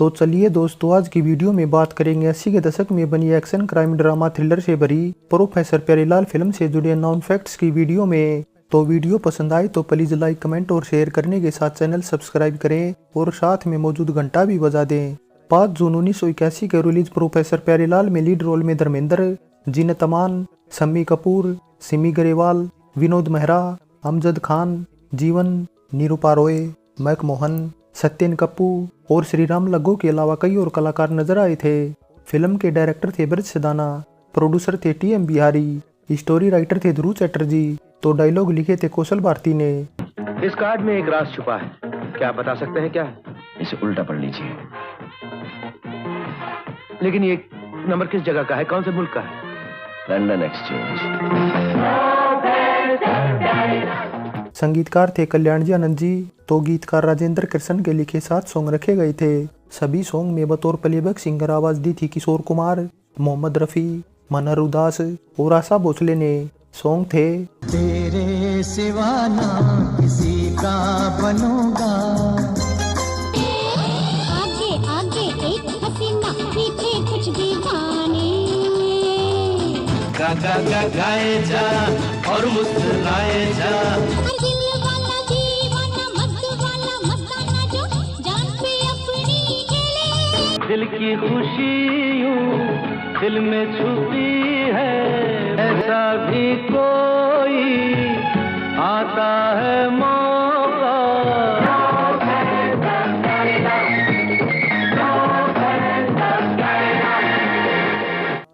तो चलिए दोस्तों, आज की वीडियो में बात करेंगे 80 के दशक में बनी एक्शन क्राइम ड्रामा थ्रिलर से भरी प्रोफेसर प्यारेलाल फिल्म से जुड़े नॉन फैक्ट्स की वीडियो में। तो वीडियो पसंद आए तो प्लीज लाइक, कमेंट और शेयर करने के साथ चैनल सब्सक्राइब करें और साथ में मौजूद घंटा भी बजा दें। 5 जून 1981 के रिलीज प्रोफेसर प्यारेलाल में लीड रोल में धर्मेंद्र, जीनत अमान, शम्मी कपूर, सिमी ग्रेवाल, विनोद मेहरा, अमजद खान, जीवन, निरूपा रॉय, मैक मोहन, सत्यन कप्पू और श्रीराम लग्गू के अलावा कई और कलाकार नजर आए थे। फिल्म के डायरेक्टर थे ब्रज सदाना, प्रोड्यूसर थे टीएम बिहारी, स्टोरी राइटर थे ध्रुव चैटर्जी, तो डायलॉग लिखे थे कौशल भारती ने। इस कार्ड में एक राज छुपा है, क्या आप बता सकते हैं क्या है? इसे उल्टा पढ़ लीजिए। लेकिन ये नंबर किस जगह का है, कौन से मुल्क का है? London exchange. संगीतकार थे कल्याण जी आनंद जी, तो गीतकार राजेंद्र कृष्ण के लिखे 7 सॉन्ग रखे गए थे। सभी सॉन्ग में बतौर प्लेबैक सिंगर आवाज दी थी किशोर कुमार, मोहम्मद रफी, मनहर उदास और आशा भोसले ने। सॉन्ग थे तेरे सिवा ना किसी का बनूंगा, आगे आगे एक हसीना, पीछे कुछ दीवाने। गा गा गा गाए जा और मुस्कुराए जा, हर दिल वाला दीवाना, मत वाला मस्ताना जो जान पे अपनी खेले। दिल की खुशी यूं दिल में छुपी है, ऐसा भी कोई आता है मौका।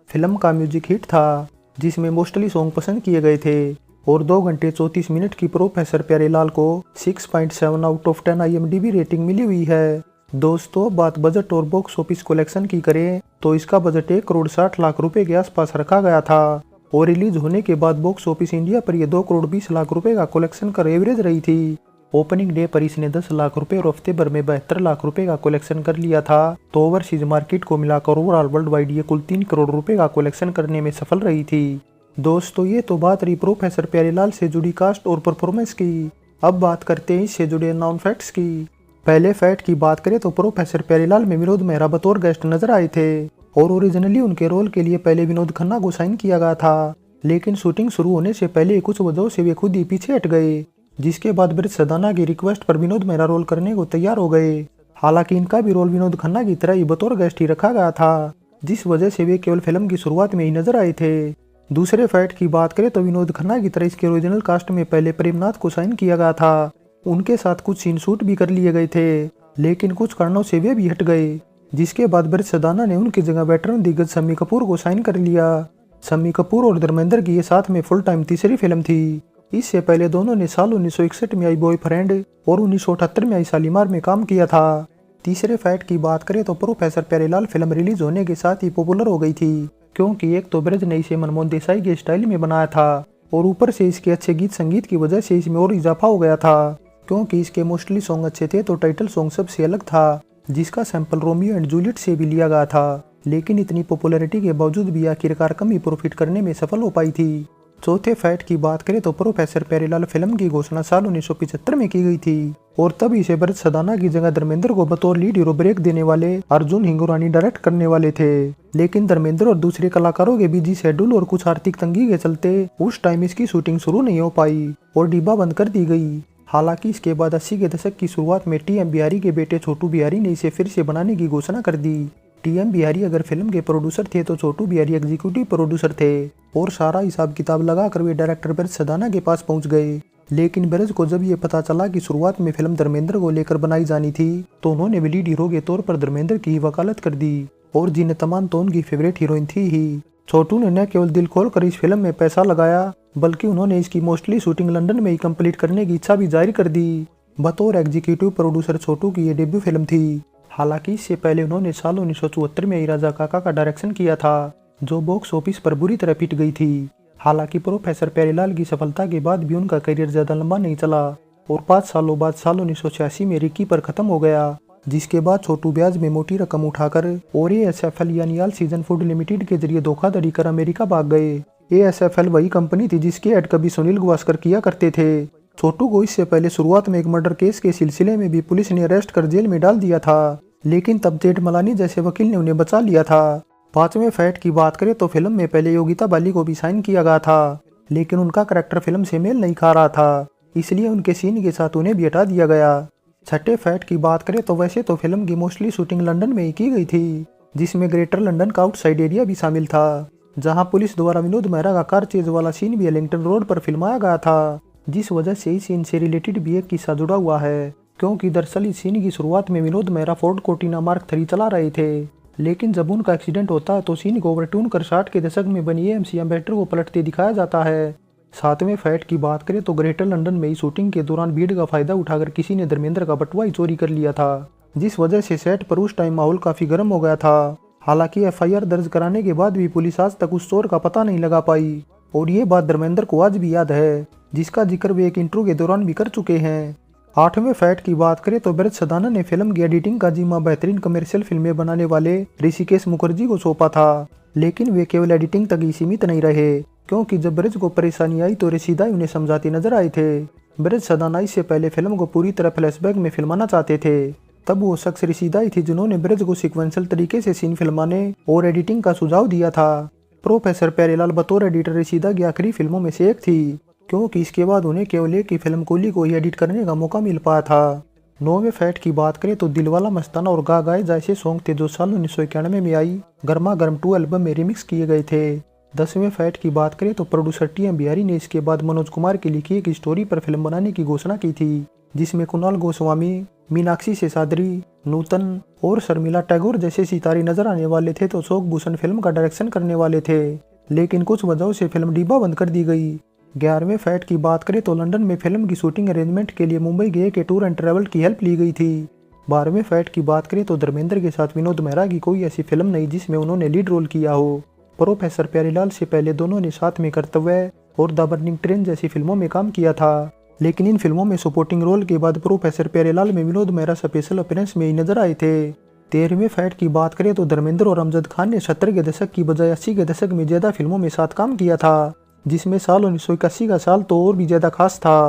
फिल्म का म्यूजिक हिट था जिसमें मोस्टली सॉन्ग पसंद किए गए थे और 2 घंटे 34 मिनट की प्रोफेसर प्यारेलाल को 6.7 आउट ऑफ 10 IMDb रेटिंग मिली हुई है। दोस्तों, बात बजट और बॉक्स ऑफिस कलेक्शन की करें तो इसका बजट 1 करोड़ 60 लाख रुपए के आसपास रखा गया था और रिलीज होने के बाद बॉक्स ऑफिस इंडिया पर यह 2 करोड़ 20 लाख रुपए का कलेक्शन कर एवरेज रही थी। ओपनिंग डे पर इसने 10 लाख रुपए और हफ्ते भर में 72 लाख रुपए का कलेक्शन कर लिया था। तो ओवरसीज मार्केट को मिलाकर ओवरऑल वर्ल्ड वाइड ये कुल 3 करोड़ रुपए का कलेक्शन करने में सफल रही थी। दोस्तों, ये तो बात रही प्रोफेसर प्यारेलाल से जुड़ी कास्ट और परफॉर्मेंस की। अब बात करते हैं इससे जुड़े नॉन फैक्ट्स की। पहले फैक्ट की बात करें तो प्रोफेसर प्यारेलाल में विनोद मेहरा बतौर गेस्ट नजर आए थे और ओरिजिनली उनके रोल के लिए पहले विनोद खन्ना को साइन किया गया था, लेकिन शूटिंग शुरू होने से पहले कुछ वजहों से वे खुद ही पीछे हट गए, जिसके बाद ब्रज सदाना की रिक्वेस्ट पर विनोद मेहरा रोल करने को तैयार हो गए। हालांकि इनका भी रोल विनोद खन्ना की तरह ही बतौर गेस्ट ही रखा गया था, जिस वजह से वे केवल फिल्म की शुरुआत में ही नजर आए थे। दूसरे फैक्ट की बात करें तो विनोद खन्ना की तरह इसके ओरिजिनल कास्ट में पहले प्रेमनाथ को साइन किया गया था। उनके साथ कुछ सीन शूट भी कर लिए गए थे, लेकिन कुछ कारणों से वे भी हट गए, जिसके बाद ब्रज सदाना ने उनकी जगह वेटरन दिग्गज शम्मी कपूर को साइन कर लिया। शम्मी कपूर और धर्मेंद्र की ये साथ में फुल टाइम तीसरी फिल्म थी। इससे पहले दोनों ने साल 1961 में आई बॉयफ्रेंड और 1978 में आई शालीमार में काम किया था। तीसरे फैक्ट की बात करें तो प्रोफेसर प्यारेलाल फिल्म रिलीज होने के साथ ही पॉपुलर हो गई थी, क्योंकि एक तो ब्रज ने इसे मनमोहन देसाई के स्टाइल में बनाया था और ऊपर से इसके अच्छे गीत संगीत की वजह से इसमें और इजाफा हो गया था। क्योंकि इसके मोस्टली सॉन्ग अच्छे थे तो टाइटल सॉन्ग सबसे अलग था, जिसका सैंपल रोमियो एंड जूलियट से भी लिया गया था। लेकिन इतनी पॉपुलैरिटी के बावजूद भी आखिरकार कम ही प्रॉफिट करने में सफल हो पाई थी। चौथे फैक्ट की बात करें तो प्रोफेसर प्यारेलाल फिल्म की घोषणा साल 1975 में की गई थी और तब इसे ब्रज सदाना की जगह धर्मेंद्र को बतौर लीड हीरो ब्रेक देने वाले अर्जुन हिंगुरानी डायरेक्ट करने वाले थे। लेकिन धर्मेंद्र और दूसरे कलाकारों के बिजी शेड्यूल और कुछ आर्थिक तंगी के चलते उस टाइम इसकी शूटिंग शुरू नहीं हो पाई और डिब्बा बंद कर दी गई। हालांकि इसके बाद 80 के दशक की शुरुआत में टीएम बिहारी के बेटे छोटू बिहारी ने इसे फिर से बनाने की घोषणा कर दी। टीएम बिहारी अगर फिल्म के प्रोड्यूसर थे तो छोटू बिहारी एग्जीक्यूटिव प्रोड्यूसर थे और सारा हिसाब किताब लगाकर वे डायरेक्टर ब्रज सदाना के पास पहुंच गए। लेकिन ब्रज को जब ये पता चला कि शुरुआत में फिल्म धर्मेंद्र को लेकर बनाई जानी थी तो उन्होंने लीड हीरो के तौर पर धर्मेंद्र की ही वकालत कर दी और जीनत अमान तो उनकी फेवरेट हीरोइन थी ही। छोटू ने न केवल दिल खोल कर इस फिल्म में पैसा लगाया, बल्कि उन्होंने इसकी मोस्टली शूटिंग लंदन में ही कंप्लीट करने की इच्छा भी जाहिर कर दी। बतौर एग्जीक्यूटिव प्रोड्यूसर छोटू की ये डेब्यू फिल्म थी। हालांकि इससे पहले उन्होंने साल 1974 में राजा काका का डायरेक्शन किया था, जो बॉक्स ऑफिस पर बुरी तरह पिट गई थी। हालांकि प्रोफेसर प्यारेलाल की सफलता के बाद भी उनका करियर ज्यादा लंबा नहीं चला और 5 सालों बाद साल 1986 में रिक्की पर खत्म हो गया, जिसके बाद छोटू ब्याज में मोटी रकम उठाकर और ASFL यानी ऑल सीजन फूड लिमिटेड के जरिए धोखाधड़ी कर अमेरिका भाग गए। ASFL वही कंपनी थी जिसके ऐड कभी सुनील गावस्कर किया करते थे। छोटू को इससे पहले शुरुआत में एक मर्डर केस के सिलसिले में भी पुलिस ने अरेस्ट कर जेल में डाल दिया था। लेकिन तब जेठमलानी जैसे वकील ने उन्हें बचा लिया था। 5वें फैक्ट की बात करें तो फिल्म में पहले योगिता बाली को भी साइन किया गया था, लेकिन उनका करैक्टर फिल्म से मेल नहीं खा रहा था, इसलिए उनके सीन के साथ उन्हें भी हटा दिया गया। 6ठे फैक्ट की बात करें तो वैसे तो फिल्म की मोस्टली शूटिंग लंदन में ही की गई थी, जिसमें ग्रेटर लंदन का आउटसाइड एरिया भी शामिल था, जहां पुलिस द्वारा विनोद मेहरा का कार चेज वाला सीन भी एलिंगटन रोड पर फिल्माया गया था, जिस वजह से इस सीन से रिलेटेड भी एक किस्सा जुड़ा हुआ है, क्योंकि दरअसल इस सीन की शुरुआत में Vinod Mehra Ford Cortina mark 3 चला रहे थे, लेकिन जब उनका एक्सीडेंट होता है तो सीन को ओवरटून कर 60 के दशक में बनी AMC एम्बेसडर को पलटते दिखाया जाता है। 7वें फैक्ट की बात करें तो ग्रेटर लंदन में ही शूटिंग के दौरान भीड़ का फायदा उठाकर किसी ने धर्मेंद्र का बटुआ ही चोरी कर लिया था, जिस वजह से सेट पर उस टाइम माहौल काफी गर्म हो गया था। हालांकि FIR दर्ज कराने के बाद भी पुलिस आज तक उस चोर का पता नहीं लगा पाई, और ये बात धर्मेंद्र को आज भी याद है, जिसका जिक्र वे एक इंटरव्यू के दौरान भी कर चुके हैं। 8वें फैक्ट की बात करें तो ब्रज सदाना ने फिल्म की एडिटिंग का जिम्मा बेहतरीन कमर्शियल फिल्में बनाने वाले ऋषिकेश मुखर्जी को सौंपा था, लेकिन वे केवल एडिटिंग तक ही सीमित नहीं रहे, क्योंकि जब ब्रज को परेशानी आई तो रशीदा उन्हें समझाते नजर आए थे। ब्रज सदाना इससे पहले फिल्म को पूरी तरह फ्लैशबैक में फिल्माना चाहते थे, तब वो शख्स रशीदा ही थी जिन्होंने ब्रज को सिक्वेंशल तरीके से सीन फिल्माने और एडिटिंग का सुझाव दिया था। प्रोफेसर प्यारेलाल बतौर एडिटर रशीदा की आखिरी फिल्मों में से एक थी, क्योंकि इसके बाद उन्हें केवल एक ही फिल्म कूली को ही एडिट करने का मौका मिल पाया था। 9वें फैक्ट की बात करें तो दिलवाला मस्ताना और गा गाए जैसे सॉन्ग थे जो साल 1991 में आई गर्मा गर्म 2 एल्बम में रिमिक्स किए गए थे। 10वें फैक्ट की बात करें तो प्रोड्यूसर TM बिहारी ने इसके बाद मनोज कुमार की लिखी एक स्टोरी पर फिल्म बनाने की घोषणा की थी, जिसमें कुणाल गोस्वामी, मीनाक्षी शेषाद्री, नूतन और शर्मिला टैगोर जैसे सितारे नजर आने वाले थे, तो अशोक भूषण फिल्म का डायरेक्शन करने वाले थे, लेकिन कुछ वजहों से फिल्म डिब्बा बंद कर दी गई। 11वें फैक्ट की बात करें तो लंदन में फिल्म की शूटिंग अरेंजमेंट के लिए मुंबई गए के टूर एंड ट्रैवल की हेल्प ली गई थी। 12वें फैक्ट की बात करें तो धर्मेंद्र के साथ विनोद मेहरा की कोई ऐसी फिल्म नहीं जिसमें उन्होंने लीड रोल किया हो। प्रोफेसर प्यारेलाल से पहले दोनों ने साथ में कर्तव्य और द बर्निंग ट्रेन जैसी फिल्मों में काम किया था, लेकिन इन फिल्मों में सपोर्टिंग रोल के बाद प्रोफेसर प्यारेलाल में विनोद मेहरा स्पेशल अपीयरेंस में ही नजर आए थे। 13वें फैक्ट की बात करें तो धर्मेंद्र और अमजद खान ने 70 के दशक की बजाय 80 के दशक में ज्यादा फिल्मों में साथ काम किया था, जिसमें साल 1981 का साल तो और भी ज्यादा खास था,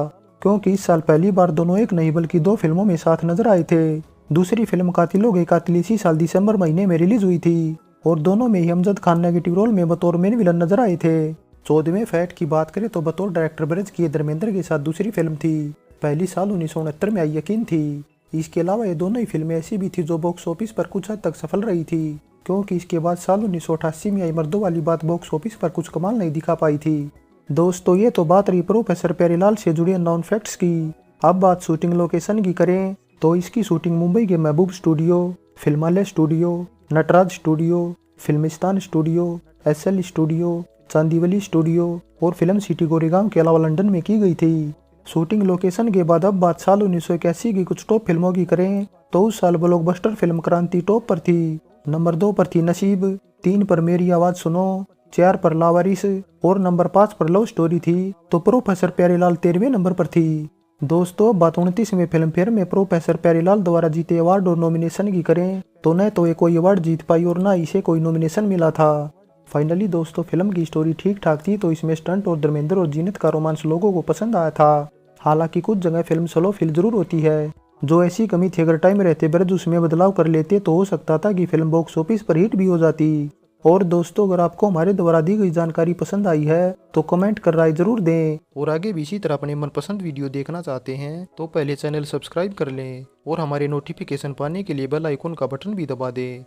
क्योंकि इस साल पहली बार दोनों एक नहीं बल्कि 2 फिल्मों में साथ नजर आए थे। दूसरी फिल्म कातिलों के कातिल इसी साल दिसंबर महीने में रिलीज हुई थी, और दोनों में ही अमजद खान नेगेटिव रोल में बतौर मेन विलन नजर आए थे। 14वें फैक्ट की बात करें तो बतौर डायरेक्टर ब्रज की धर्मेंद्र के साथ दूसरी फिल्म थी, पहली साल 1969 में आई यकीन थी। इसके अलावा ये दोनों ही फिल्में ऐसी भी थी जो बॉक्स ऑफिस पर कुछ हद तक सफल रही थी, क्योंकि इसके बाद साल 1988 में आई मर्दों वाली बात बॉक्स ऑफिस पर कुछ कमाल नहीं दिखा पाई थी। दोस्तों ये तो बात रही प्रोफेसर प्यारेलाल से जुड़े नॉन फैक्ट्स की। अब बात शूटिंग लोकेशन की करें तो इसकी शूटिंग मुंबई के Mehboob studio, Filmalaya studio, Natraj studio, Filmistan studio, SL studio, Chandivali studio और फिल्म सिटी गोरेगांव के अलावा लंदन में की गई थी। शूटिंग लोकेशन के बाद अब बात साल 1981 की कुछ टॉप फिल्मों की करें तो उस साल ब्लॉकबस्टर फिल्म क्रांति टॉप पर थी, नंबर 2 पर थी नसीब, 3 पर मेरी आवाज सुनो, 4 पर लावारिस और नंबर 5 पर लव स्टोरी थी, तो प्रोफेसर प्यारेलाल 13वें नंबर पर थी। दोस्तों बात 29वें फिल्म फेयर में प्रोफेसर प्यारेलाल द्वारा जीते अवार्ड और नॉमिनेशन की करें तो न तो ये कोई अवार्ड जीत पाई और ना इसे कोई नॉमिनेशन मिला था। फाइनली दोस्तों फिल्म की स्टोरी ठीक ठाक थी, तो इसमें स्टंट और धर्मेंद्र और जीनत का रोमांस लोगों को पसंद आया था। हालांकि कुछ जगह फिल्म स्लो फील जरूर होती है, जो ऐसी कमी थी अगर टाइम रहते ब्रज उसमें बदलाव कर लेते तो हो सकता था कि फिल्म बॉक्स ऑफिस पर हिट भी हो जाती। और दोस्तों अगर आपको हमारे द्वारा दी गई जानकारी पसंद आई है तो कमेंट कर राय जरूर दें, और आगे भी इसी तरह अपने मनपसंद वीडियो देखना चाहते हैं तो पहले चैनल सब्सक्राइब कर लें और हमारे नोटिफिकेशन पाने के लिए बेल आइकन का बटन भी दबा दें।